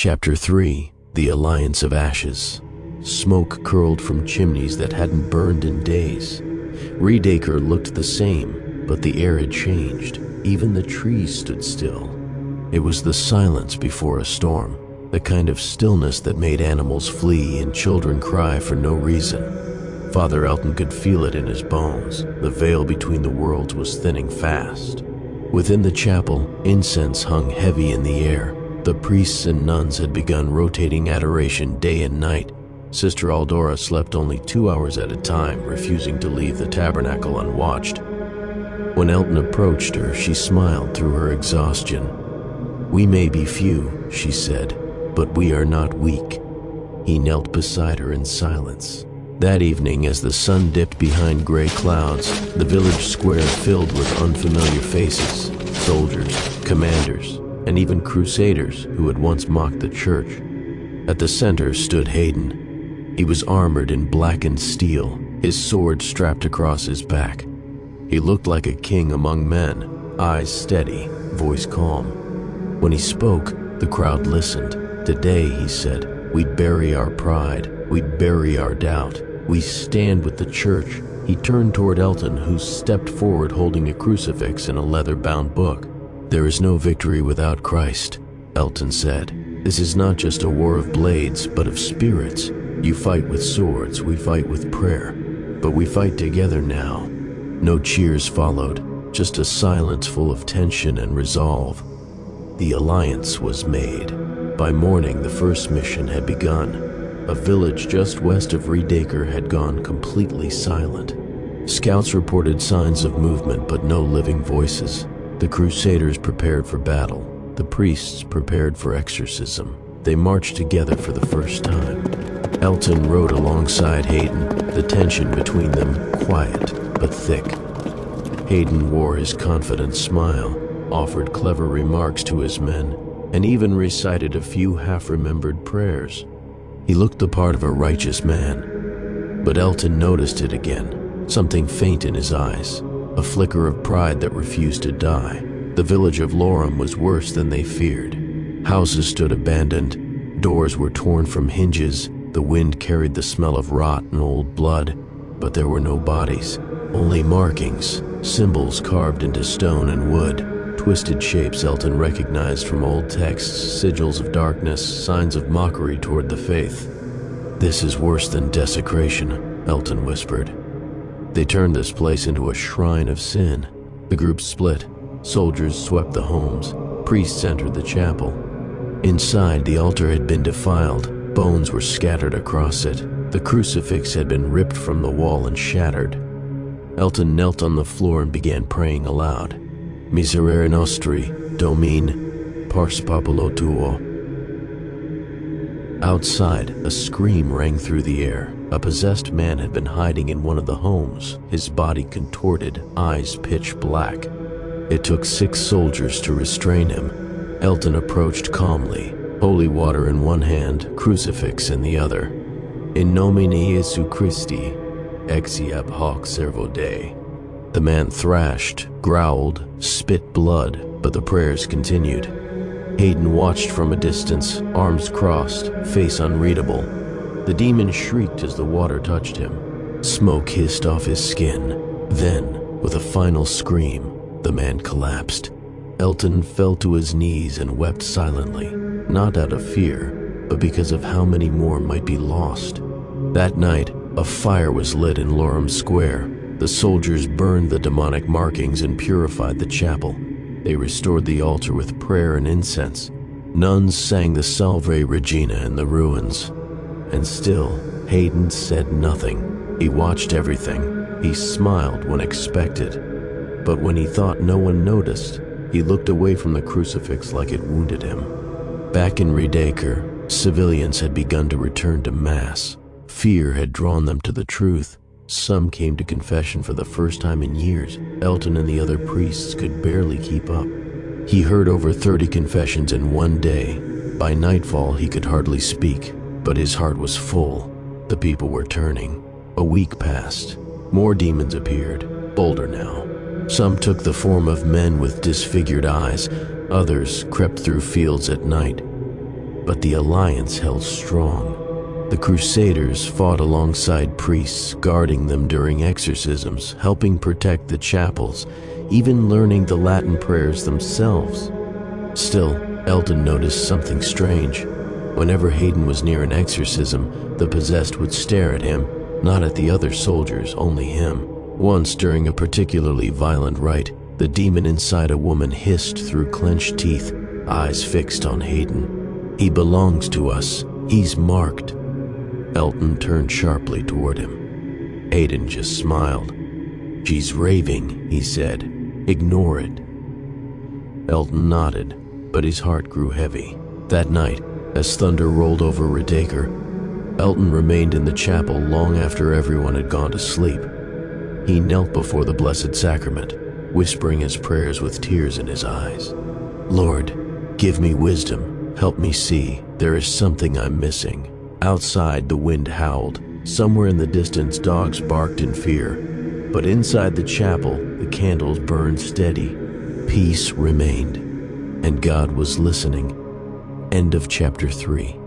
Chapter 3: The Alliance of Ashes. Smoke curled from chimneys that hadn't burned in days. Reedacre looked the same, but the air had changed. Even the trees stood still. It was the silence before a storm, the kind of stillness that made animals flee and children cry for no reason. Father Elton could feel it in his bones. The veil between the worlds was thinning fast. Within the chapel, incense hung heavy in the air. The priests and nuns had begun rotating adoration day and night. Sister Aldora slept only 2 hours at a time, refusing to leave the tabernacle unwatched. When Elton approached her, she smiled through her exhaustion. "We may be few," she said, "but we are not weak." He knelt beside her in silence. That evening, as the sun dipped behind gray clouds, the village square filled with unfamiliar faces, soldiers, commanders, and even crusaders who had once mocked the church. At the center stood Hayden. He was armored in blackened steel, his sword strapped across his back. He looked like a king among men, eyes steady, voice calm. When he spoke, the crowd listened. "Today," he said, "we bury our pride, we bury our doubt. We stand with the church." He turned toward Elton, who stepped forward holding a crucifix and a leather-bound book. "There is no victory without Christ," Elton said. "This is not just a war of blades, but of spirits. You fight with swords, we fight with prayer. But we fight together now." No cheers followed, just a silence full of tension and resolve. The alliance was made. By morning, the first mission had begun. A village just west of Reedacre had gone completely silent. Scouts reported signs of movement, but no living voices. The crusaders prepared for battle. The priests prepared for exorcism. They marched together for the first time. Elton rode alongside Hayden, the tension between them quiet but thick. Hayden wore his confident smile, offered clever remarks to his men, and even recited a few half-remembered prayers. He looked the part of a righteous man. But Elton noticed it again, something faint in his eyes, a flicker of pride that refused to die. The village of Lorem was worse than they feared. Houses stood abandoned, doors were torn from hinges, the wind carried the smell of rot and old blood, but there were no bodies, only markings, symbols carved into stone and wood, twisted shapes Elton recognized from old texts, sigils of darkness, signs of mockery toward the faith. "This is worse than desecration," Elton whispered. "They turned this place into a shrine of sin." The group split. Soldiers swept the homes. Priests entered the chapel. Inside, the altar had been defiled. Bones were scattered across it. The crucifix had been ripped from the wall and shattered. Elton knelt on the floor and began praying aloud. "Miserere nostri, Domine, pars populo tuo." Outside, a scream rang through the air. A possessed man had been hiding in one of the homes, his body contorted, eyes pitch black. It took 6 soldiers to restrain him. Elton approached calmly, holy water in one hand, crucifix in the other. "In nomine Jesu Christi, exiab hoc servo Dei." The man thrashed, growled, spit blood, but the prayers continued. Hayden watched from a distance, arms crossed, face unreadable. The demon shrieked as the water touched him. Smoke hissed off his skin. Then, with a final scream, the man collapsed. Elton fell to his knees and wept silently, not out of fear, but because of how many more might be lost. That night, a fire was lit in Lorem Square. The soldiers burned the demonic markings and purified the chapel. They restored the altar with prayer and incense. Nuns sang the Salve Regina in the ruins. And still, Hayden said nothing. He watched everything. He smiled when expected. But when he thought no one noticed, he looked away from the crucifix like it wounded him. Back in Reedacre, civilians had begun to return to Mass. Fear had drawn them to the truth. Some came to confession for the first time in years. Elton and the other priests could barely keep up. He heard over 30 confessions in one day. By nightfall, he could hardly speak, but his heart was full. The people were turning. A week passed. More demons appeared, bolder now. Some took the form of men with disfigured eyes. Others crept through fields at night. but the alliance held strong. The crusaders fought alongside priests, guarding them during exorcisms, helping protect the chapels, even learning the Latin prayers themselves. Still, Elton noticed something strange. Whenever Hayden was near an exorcism, the possessed would stare at him, not at the other soldiers, only him. Once, during a particularly violent rite, the demon inside a woman hissed through clenched teeth, eyes fixed on Hayden. "He belongs to us. He's marked." Elton turned sharply toward him. Hayden just smiled. "She's raving," he said. "Ignore it." Elton nodded, but his heart grew heavy. That night, as thunder rolled over Redacre, Elton remained in the chapel long after everyone had gone to sleep. He knelt before the Blessed Sacrament, whispering his prayers with tears in his eyes. "Lord, give me wisdom. Help me see. There is something I'm missing." Outside, the wind howled. Somewhere in the distance, dogs barked in fear. But inside the chapel, the candles burned steady. Peace remained, and God was listening. End of chapter 3.